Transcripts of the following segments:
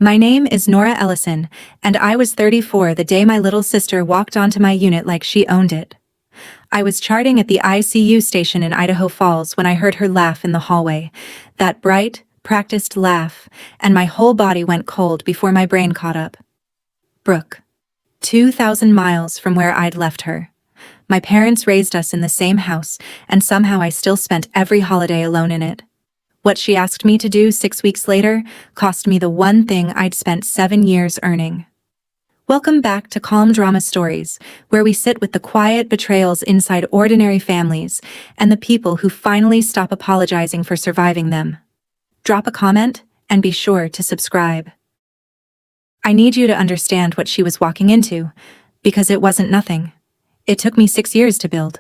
My name is Nora Ellison, and I was 34 the day my little sister walked onto my unit like she owned it. I was charting at the ICU station in Idaho Falls when I heard her laugh in the hallway, that bright, practiced laugh, and my whole body went cold before my brain caught up. Brooke. 2,000 miles from where I'd left her. My parents raised us in the same house, and somehow I still spent every holiday alone in it. What she asked me to do 6 weeks later cost me the one thing I'd spent 7 years earning. Welcome back to Calm Drama Stories, where we sit with the quiet betrayals inside ordinary families and the people who finally stop apologizing for surviving them. Drop a comment and be sure to subscribe. I need you to understand what she was walking into, because it wasn't nothing. It took me 6 years to build.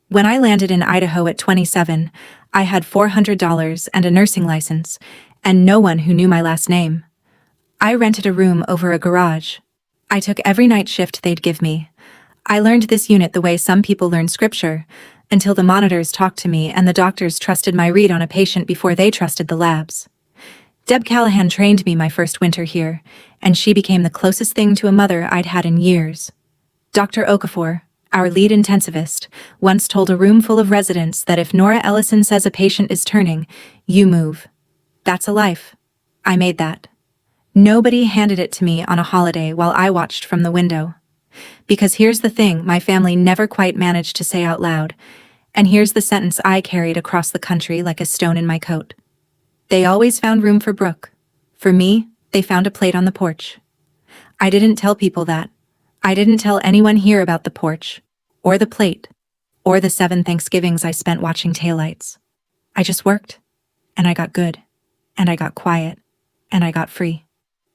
When I landed in Idaho at 27, I had $400 and a nursing license, and no one who knew my last name. I rented a room over a garage. I took every night shift they'd give me. I learned this unit the way some people learn scripture, until the monitors talked to me and the doctors trusted my read on a patient before they trusted the labs. Deb Callahan trained me my first winter here, and she became the closest thing to a mother I'd had in years. Dr. Okafor, our lead intensivist, once told a room full of residents that if Nora Ellison says a patient is turning, you move. That's a life. I made that. Nobody handed it to me on a holiday while I watched from the window. Because here's the thing my family never quite managed to say out loud, and here's the sentence I carried across the country like a stone in my coat. They always found room for Brooke. For me, they found a plate on the porch. I didn't tell people that. I didn't tell anyone here about the porch, or the plate, or the 7 Thanksgivings I spent watching taillights. I just worked, and I got good, and I got quiet, and I got free.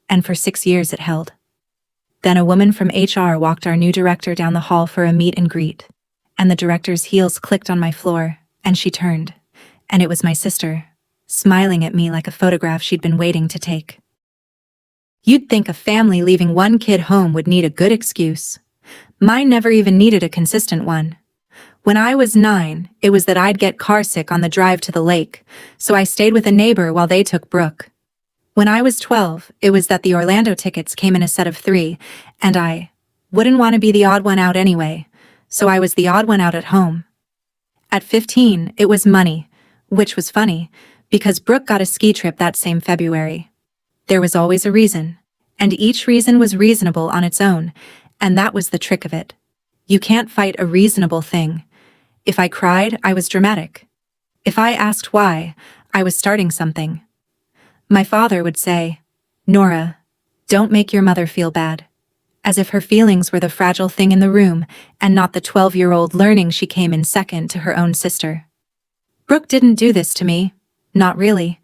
And for 6 years it held. Then a woman from HR walked our new director down the hall for a meet and greet, and the director's heels clicked on my floor, and she turned, and it was my sister, smiling at me like a photograph she'd been waiting to take. You'd think a family leaving one kid home would need a good excuse. Mine never even needed a consistent one. When I was 9, it was that I'd get carsick on the drive to the lake, so I stayed with a neighbor while they took Brooke. When I was 12, it was that the Orlando tickets came in a set of 3, and I wouldn't want to be the odd one out anyway, so I was the odd one out at home. At 15, it was money, which was funny, because Brooke got a ski trip that same February. There was always a reason, and each reason was reasonable on its own, and that was the trick of it. You can't fight a reasonable thing. If I cried, I was dramatic. If I asked why, I was starting something. My father would say, "Nora, don't make your mother feel bad," as if her feelings were the fragile thing in the room and not the 12-year-old learning she came in second to her own sister. Brooke didn't do this to me. Not really.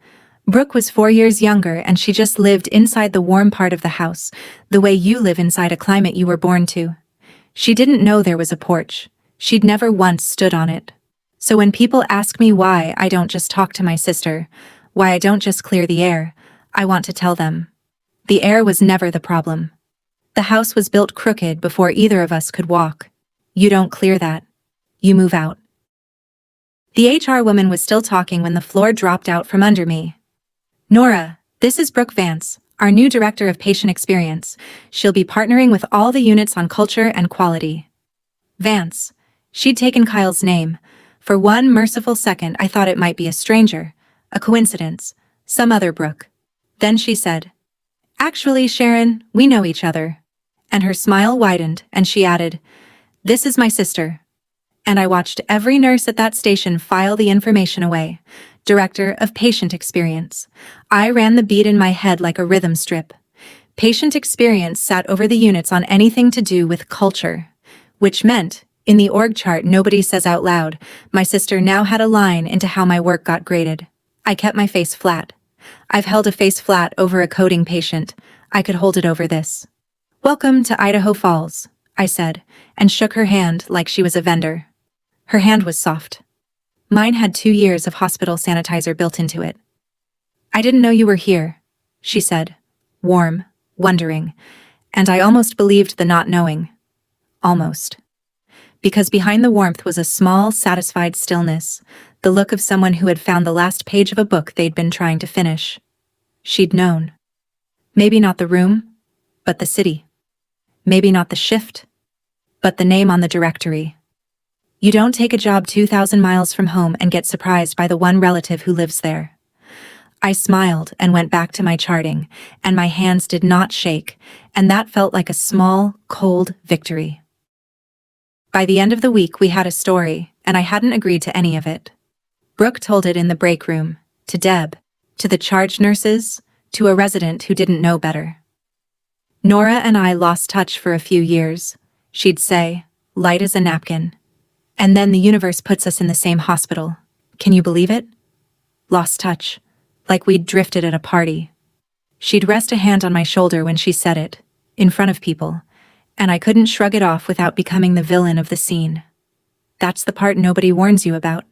Brooke was 4 years younger and she just lived inside the warm part of the house, the way you live inside a climate you were born to. She didn't know there was a porch. She'd never once stood on it. So when people ask me why I don't just talk to my sister, why I don't just clear the air, I want to tell them. The air was never the problem. The house was built crooked before either of us could walk. You don't clear that. You move out. The HR woman was still talking when the floor dropped out from under me. "Nora, this is Brooke Vance, our new Director of Patient Experience. She'll be partnering with all the units on culture and quality." Vance. She'd taken Kyle's name. For one merciful second I thought it might be a stranger, a coincidence, some other Brooke. Then she said, "Actually, Sharon, we know each other." And her smile widened and she added, "This is my sister." And I watched every nurse at that station file the information away. Director of Patient Experience. I ran the beat in my head like a rhythm strip. Patient Experience sat over the units on anything to do with culture. Which meant, in the org chart nobody says out loud, my sister now had a line into how my work got graded. I kept my face flat. I've held a face flat over a coding patient. I could hold it over this. "Welcome to Idaho Falls," I said, and shook her hand like she was a vendor. Her hand was soft. Mine had 2 years of hospital sanitizer built into it. "I didn't know you were here," she said, warm, wondering, and I almost believed the not knowing. Almost. Because behind the warmth was a small, satisfied stillness, the look of someone who had found the last page of a book they'd been trying to finish. She'd known. Maybe not the room, but the city. Maybe not the shift, but the name on the directory. You don't take a job 2,000 miles from home and get surprised by the one relative who lives there. I smiled and went back to my charting, and my hands did not shake, and that felt like a small, cold victory. By the end of the week we had a story, and I hadn't agreed to any of it. Brooke told it in the break room, to Deb, to the charge nurses, to a resident who didn't know better. Nora and I lost touch for a few years, she'd say, light as a napkin. And then the universe puts us in the same hospital. Can you believe it? Lost touch. Like we'd drifted at a party. She'd rest a hand on my shoulder when she said it, in front of people, and I couldn't shrug it off without becoming the villain of the scene. That's the part nobody warns you about.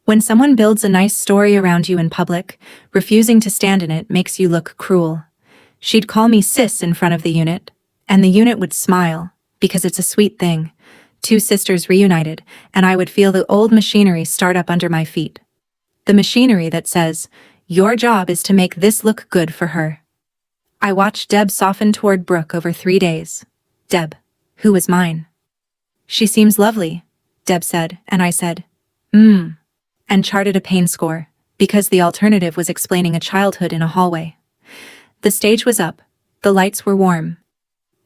When someone builds a nice story around you in public, refusing to stand in it makes you look cruel. She'd call me sis in front of the unit, and the unit would smile, because it's a sweet thing. Two sisters reunited, and I would feel the old machinery start up under my feet. The machinery that says, your job is to make this look good for her. I watched Deb soften toward Brooke over 3 days. Deb, who was mine. She seems lovely, Deb said, and I said, and charted a pain score, because the alternative was explaining a childhood in a hallway. The stage was up, the lights were warm.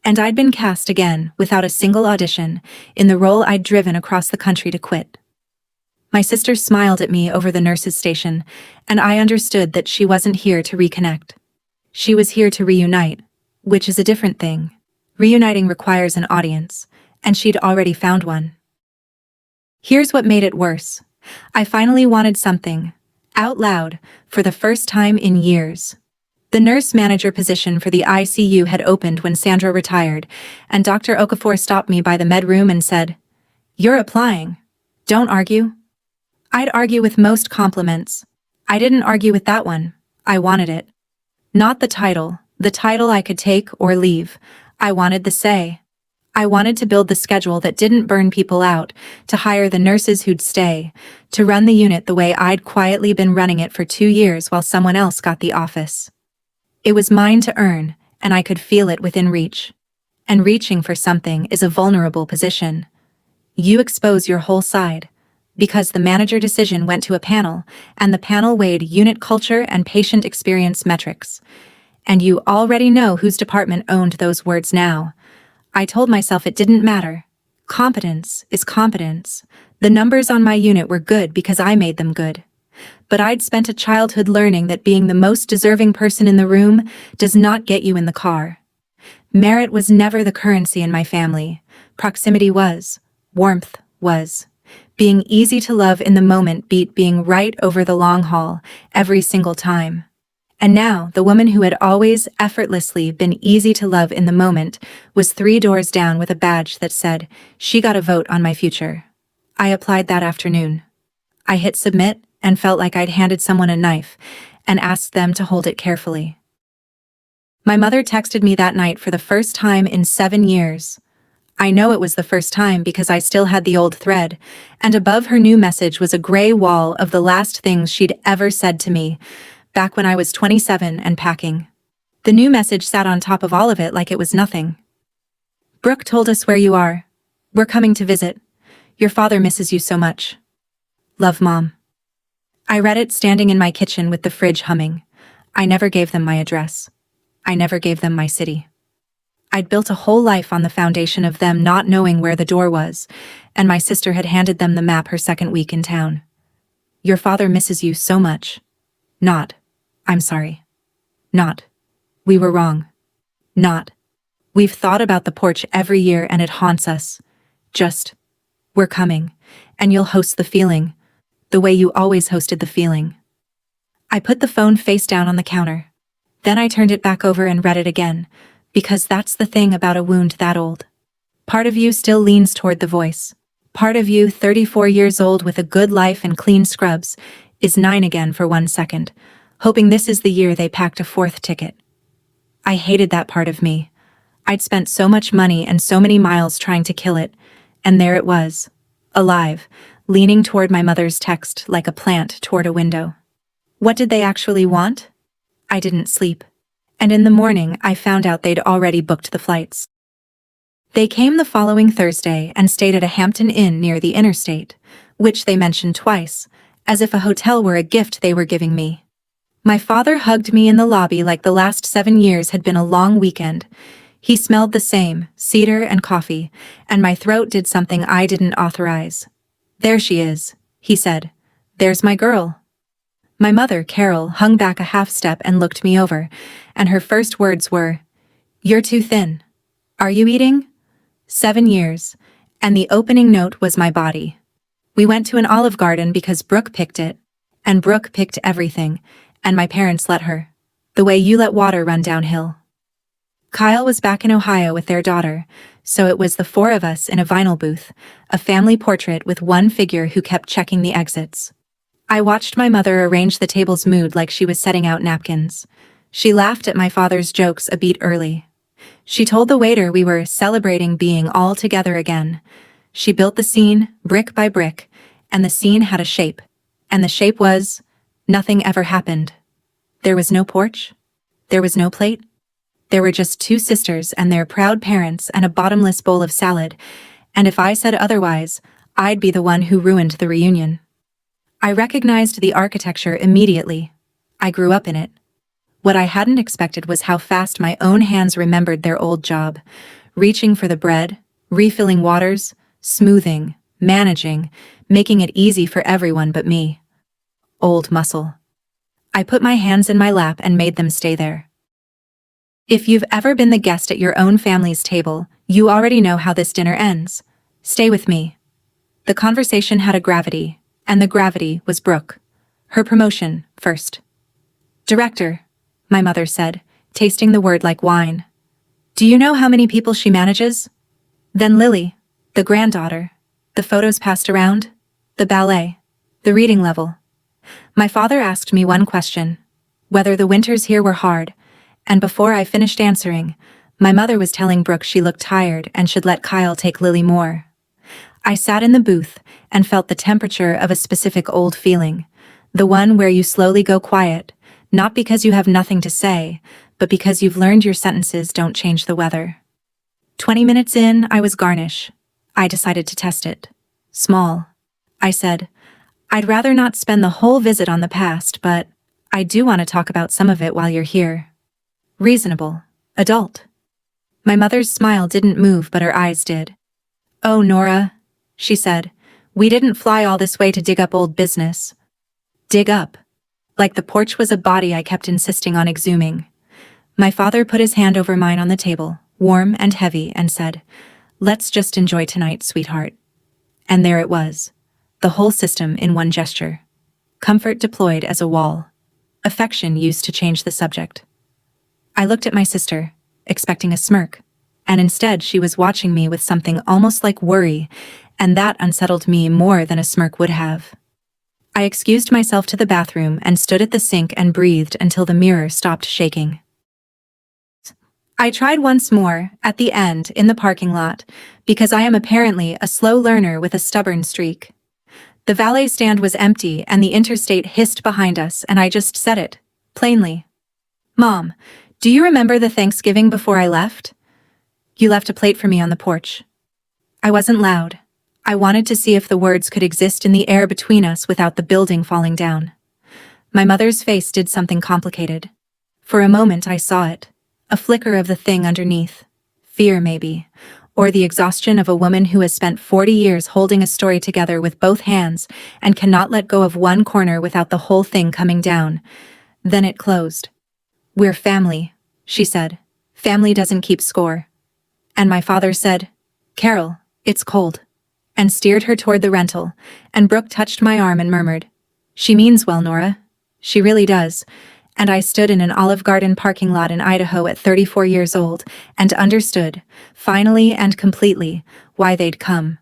And I'd been cast again, without a single audition, in the role I'd driven across the country to quit. My sister smiled at me over the nurse's station, and I understood that she wasn't here to reconnect. She was here to reunite, which is a different thing. Reuniting requires an audience, and she'd already found one. Here's what made it worse. I finally wanted something, out loud, for the first time in years. The nurse manager position for the ICU had opened when Sandra retired, and Dr. Okafor stopped me by the med room and said, "You're applying. Don't argue." I'd argue with most compliments. I didn't argue with that one. I wanted it. Not the title I could take or leave. I wanted the say. I wanted to build the schedule that didn't burn people out, to hire the nurses who'd stay, to run the unit the way I'd quietly been running it for 2 years while someone else got the office. It was mine to earn, and I could feel it within reach. And reaching for something is a vulnerable position. You expose your whole side, because the manager decision went to a panel, and the panel weighed unit culture and patient experience metrics. And you already know whose department owned those words now. I told myself it didn't matter. Competence is competence. The numbers on my unit were good because I made them good. But I'd spent a childhood learning that being the most deserving person in the room does not get you in the car. Merit was never the currency in my family. Proximity was. Warmth was. Being easy to love in the moment beat being right over the long haul, every single time. And now, the woman who had always effortlessly been easy to love in the moment was 3 doors down with a badge that said, she got a vote on my future. I applied that afternoon. I hit submit and felt like I'd handed someone a knife and asked them to hold it carefully. My mother texted me that night for the first time in 7 years. I know it was the first time because I still had the old thread, and above her new message was a gray wall of the last things she'd ever said to me, back when I was 27 and packing. The new message sat on top of all of it like it was nothing. Brooke told us where you are. We're coming to visit. Your father misses you so much. Love, Mom. I read it standing in my kitchen with the fridge humming. I never gave them my address. I never gave them my city. I'd built a whole life on the foundation of them not knowing where the door was, and my sister had handed them the map her second week in town. Your father misses you so much. Not, I'm sorry. Not, we were wrong. Not, we've thought about the porch every year and it haunts us. Just, we're coming, and you'll host the feeling, the way you always hosted the feeling. I put the phone face down on the counter. Then I turned it back over and read it again, because that's the thing about a wound that old. Part of you still leans toward the voice. Part of you, 34 years old with a good life and clean scrubs, is 9 again for 1 second, hoping this is the year they packed a 4th ticket. I hated that part of me. I'd spent so much money and so many miles trying to kill it, and there it was, alive, leaning toward my mother's text like a plant toward a window. What did they actually want? I didn't sleep. And in the morning I found out they'd already booked the flights. They came the following Thursday and stayed at a Hampton Inn near the interstate, which they mentioned twice, as if a hotel were a gift they were giving me. My father hugged me in the lobby like the last 7 years had been a long weekend. He smelled the same, cedar and coffee, and my throat did something I didn't authorize. "There she is," he said. "There's my girl." My mother, Carol, hung back a half step and looked me over, and her first words were, "You're too thin. Are you eating?" 7 years, and the opening note was my body. We went to an Olive Garden because Brooke picked it, and Brooke picked everything, and my parents let her. The way you let water run downhill. Kyle was back in Ohio with their daughter, so it was the 4 of us in a vinyl booth, a family portrait with one figure who kept checking the exits. I watched my mother arrange the table's mood like she was setting out napkins. She laughed at my father's jokes a beat early. She told the waiter we were celebrating being all together again. She built the scene, brick by brick, and the scene had a shape. And the shape was, nothing ever happened. There was no porch. There was no plate. There were just 2 sisters and their proud parents and a bottomless bowl of salad, and if I said otherwise, I'd be the one who ruined the reunion. I recognized the architecture immediately. I grew up in it. What I hadn't expected was how fast my own hands remembered their old job, reaching for the bread, refilling waters, smoothing, managing, making it easy for everyone but me. Old muscle. I put my hands in my lap and made them stay there. If you've ever been the guest at your own family's table, you already know how this dinner ends. Stay with me. The conversation had a gravity, and the gravity was Brooke. Her promotion, first. "Director," my mother said, tasting the word like wine. "Do you know how many people she manages?" Then Lily, the granddaughter, the photos passed around, the ballet, the reading level. My father asked me one question, whether the winters here were hard, and before I finished answering, my mother was telling Brooke she looked tired and should let Kyle take Lily more. I sat in the booth and felt the temperature of a specific old feeling, the one where you slowly go quiet, not because you have nothing to say, but because you've learned your sentences don't change the weather. 20 minutes in, I was garnish. I decided to test it. Small. I said, "I'd rather not spend the whole visit on the past, but I do want to talk about some of it while you're here." Reasonable. Adult. My mother's smile didn't move, but her eyes did. "Oh, Nora," she said, "we didn't fly all this way to dig up old business." Dig up. Like the porch was a body I kept insisting on exhuming. My father put his hand over mine on the table, warm and heavy, and said, "Let's just enjoy tonight, sweetheart." And there it was. The whole system in one gesture. Comfort deployed as a wall. Affection used to change the subject. I looked at my sister, expecting a smirk, and instead she was watching me with something almost like worry, and that unsettled me more than a smirk would have. I excused myself to the bathroom and stood at the sink and breathed until the mirror stopped shaking. I tried once more, at the end, in the parking lot, because I am apparently a slow learner with a stubborn streak. The valet stand was empty and the interstate hissed behind us, and I just said it, plainly. "Mom, do you remember the Thanksgiving before I left? You left a plate for me on the porch." I wasn't loud. I wanted to see if the words could exist in the air between us without the building falling down. My mother's face did something complicated. For a moment I saw it, a flicker of the thing underneath. Fear, maybe, or the exhaustion of a woman who has spent 40 years holding a story together with both hands and cannot let go of one corner without the whole thing coming down. Then it closed. "We're family," she said. "Family doesn't keep score." And my father said, "Carol, it's cold," and steered her toward the rental, and Brooke touched my arm and murmured, "She means well, Nora. She really does." And I stood in an Olive Garden parking lot in Idaho at 34 years old and understood, finally and completely, why they'd come.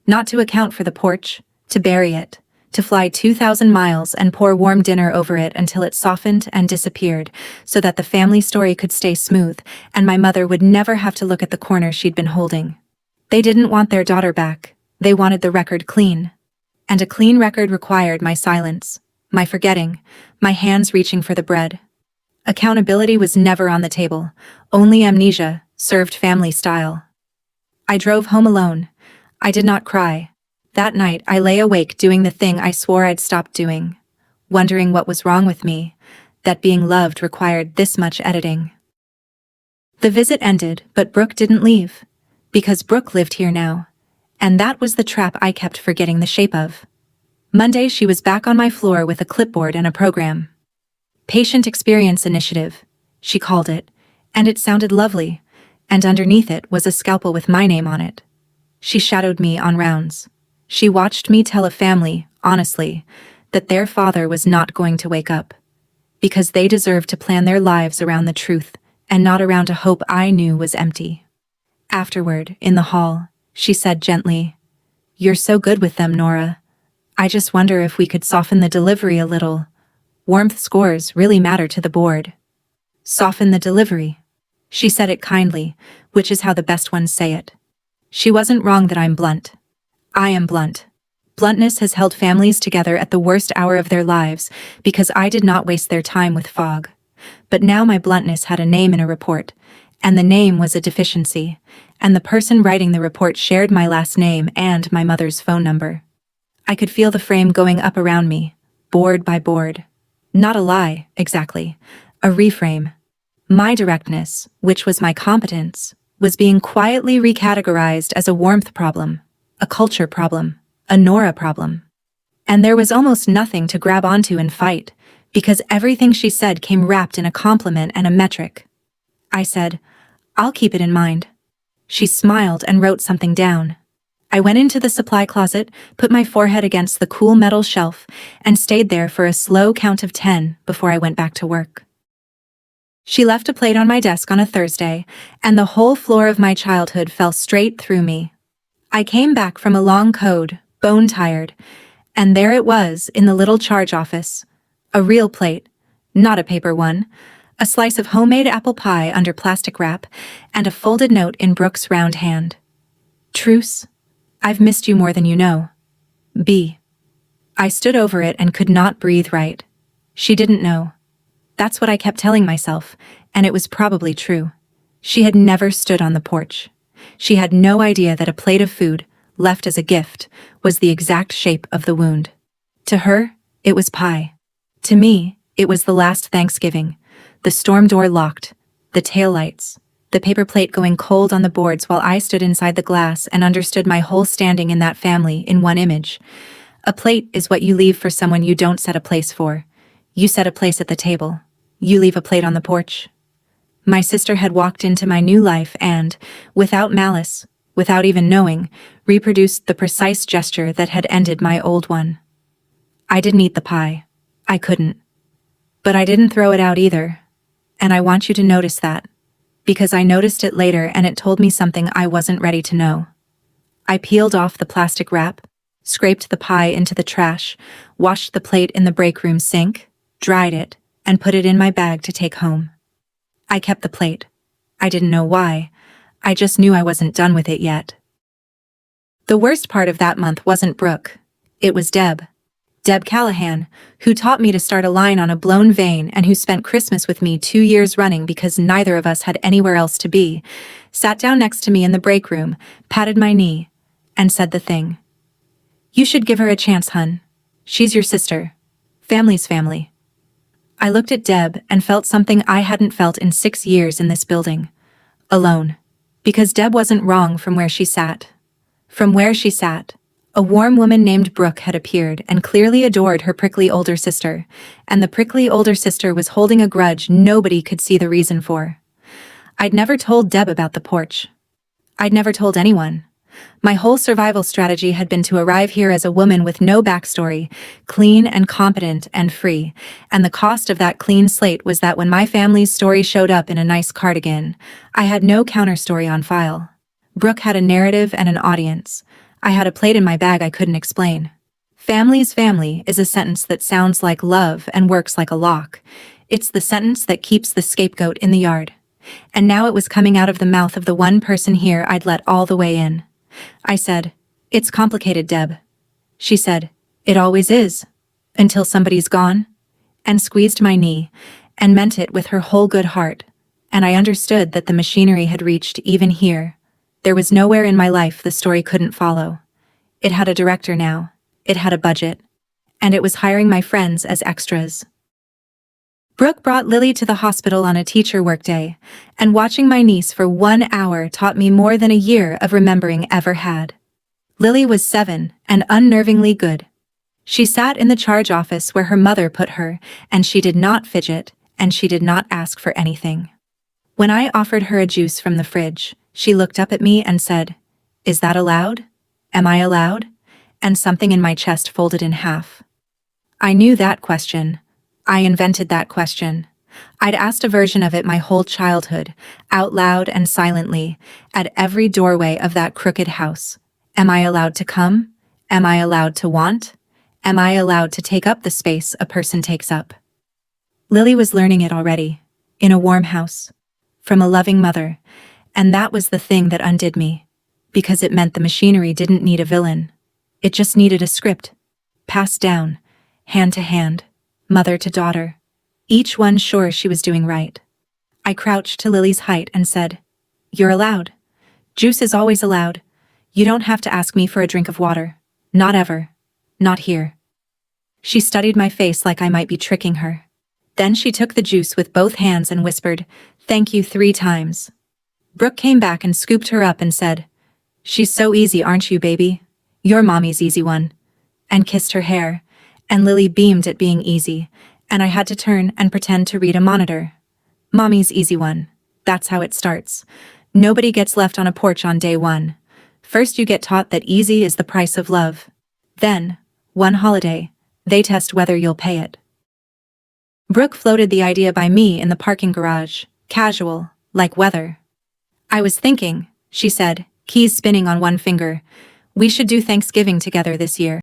Not to account for the porch, to bury it, to fly 2,000 miles and pour warm dinner over it until it softened and disappeared, so that the family story could stay smooth and my mother would never have to look at the corner she'd been holding. They didn't want their daughter back. They wanted the record clean. And a clean record required my silence, my forgetting, my hands reaching for the bread. Accountability was never on the table, only amnesia, served family style. I drove home alone. I did not cry. That night I lay awake doing the thing I swore I'd stopped doing, wondering what was wrong with me, that being loved required this much editing. The visit ended, but Brooke didn't leave, because Brooke lived here now, and that was the trap I kept forgetting the shape of. Monday she was back on my floor with a clipboard and a program. Patient Experience Initiative, she called it, and it sounded lovely, and underneath it was a scalpel with my name on it. She shadowed me on rounds. She watched me tell a family, honestly, that their father was not going to wake up, because they deserved to plan their lives around the truth and not around a hope I knew was empty. Afterward, in the hall, she said gently, "You're so good with them, Nora. I just wonder if we could soften the delivery a little. Warmth scores really matter to the board." Soften the delivery. She said it kindly, which is how the best ones say it. She wasn't wrong that I'm blunt. I am blunt. Bluntness has held families together at the worst hour of their lives because I did not waste their time with fog. But now my bluntness had a name in a report, and the name was a deficiency, and the person writing the report shared my last name and my mother's phone number. I could feel the frame going up around me, board by board. Not a lie, exactly. A reframe. My directness, which was my competence, was being quietly recategorized as a warmth problem, a culture problem, a Nora problem. And there was almost nothing to grab onto and fight, because everything she said came wrapped in a compliment and a metric. I said, "I'll keep it in mind." She smiled and wrote something down. I went into the supply closet, put my forehead against the cool metal shelf, and stayed there for a slow count of 10 before I went back to work. She left a plate on my desk on a Thursday, and the whole floor of my childhood fell straight through me. I came back from a long code, bone-tired, and there it was in the little charge office. A real plate, not a paper one, a slice of homemade apple pie under plastic wrap, and a folded note in Brooke's round hand. "Truce. I've missed you more than you know. B." I stood over it and could not breathe right. She didn't know. That's what I kept telling myself, and it was probably true. She had never stood on the porch. She had no idea that a plate of food, left as a gift, was the exact shape of the wound. To her, it was pie. To me, it was the last Thanksgiving, the storm door locked, the taillights, the paper plate going cold on the boards while I stood inside the glass and understood my whole standing in that family in one image. A plate is what you leave for someone you don't set a place for. You set a place at the table. You leave a plate on the porch. My sister had walked into my new life and, without malice, without even knowing, reproduced the precise gesture that had ended my old one. I didn't eat the pie. I couldn't. But I didn't throw it out either. And I want you to notice that, because I noticed it later and it told me something I wasn't ready to know. I peeled off the plastic wrap, scraped the pie into the trash, washed the plate in the break room sink, dried it, and put it in my bag to take home. I kept the plate. I didn't know why. I just knew I wasn't done with it yet. The worst part of that month wasn't Brooke. It was Deb. Deb Callahan, who taught me to start a line on a blown vein and who spent Christmas with me 2 years running because neither of us had anywhere else to be, sat down next to me in the break room, patted my knee, and said the thing. "You should give her a chance, hun. She's your sister. Family's family." I looked at Deb and felt something I hadn't felt in 6 years in this building. Alone. Because Deb wasn't wrong from where she sat. From where she sat, a warm woman named Brooke had appeared and clearly adored her prickly older sister, and the prickly older sister was holding a grudge nobody could see the reason for. I'd never told Deb about the porch. I'd never told anyone. My whole survival strategy had been to arrive here as a woman with no backstory, clean and competent and free, and the cost of that clean slate was that when my family's story showed up in a nice cardigan, I had no counterstory on file. Brooke had a narrative and an audience. I had a plate in my bag I couldn't explain. Family's family is a sentence that sounds like love and works like a lock. It's the sentence that keeps the scapegoat in the yard. And now it was coming out of the mouth of the one person here I'd let all the way in. I said, "It's complicated, Deb." She said, "It always is. Until somebody's gone," and squeezed my knee, and meant it with her whole good heart. And I understood that the machinery had reached even here. There was nowhere in my life the story couldn't follow. It had a director now. It had a budget. And it was hiring my friends as extras. Brooke brought Lily to the hospital on a teacher workday, and watching my niece for 1 hour taught me more than a year of remembering ever had. Lily was 7 and unnervingly good. She sat in the charge office where her mother put her, and she did not fidget, and she did not ask for anything. When I offered her a juice from the fridge, she looked up at me and said, "Is that allowed? Am I allowed?" And something in my chest folded in half. I knew that question. I invented that question. I'd asked a version of it my whole childhood, out loud and silently, at every doorway of that crooked house. Am I allowed to come? Am I allowed to want? Am I allowed to take up the space a person takes up? Lily was learning it already, in a warm house, from a loving mother, and that was the thing that undid me, because it meant the machinery didn't need a villain. It just needed a script, passed down, hand to hand, mother to daughter, each one sure she was doing right. I crouched to Lily's height and said, "You're allowed. Juice is always allowed. You don't have to ask me for a drink of water. Not ever. Not here." She studied my face like I might be tricking her. Then she took the juice with both hands and whispered, "Thank you 3 times. Brooke came back and scooped her up and said, "She's so easy, aren't you, baby? You're mommy's easy one," and kissed her hair, and Lily beamed at being easy, and I had to turn and pretend to read a monitor. Mommy's easy one. That's how it starts. Nobody gets left on a porch on day 1. First you get taught that easy is the price of love. Then, one holiday, they test whether you'll pay it. Brooke floated the idea by me in the parking garage, casual, like weather. "I was thinking," she said, keys spinning on one finger, "we should do Thanksgiving together this year."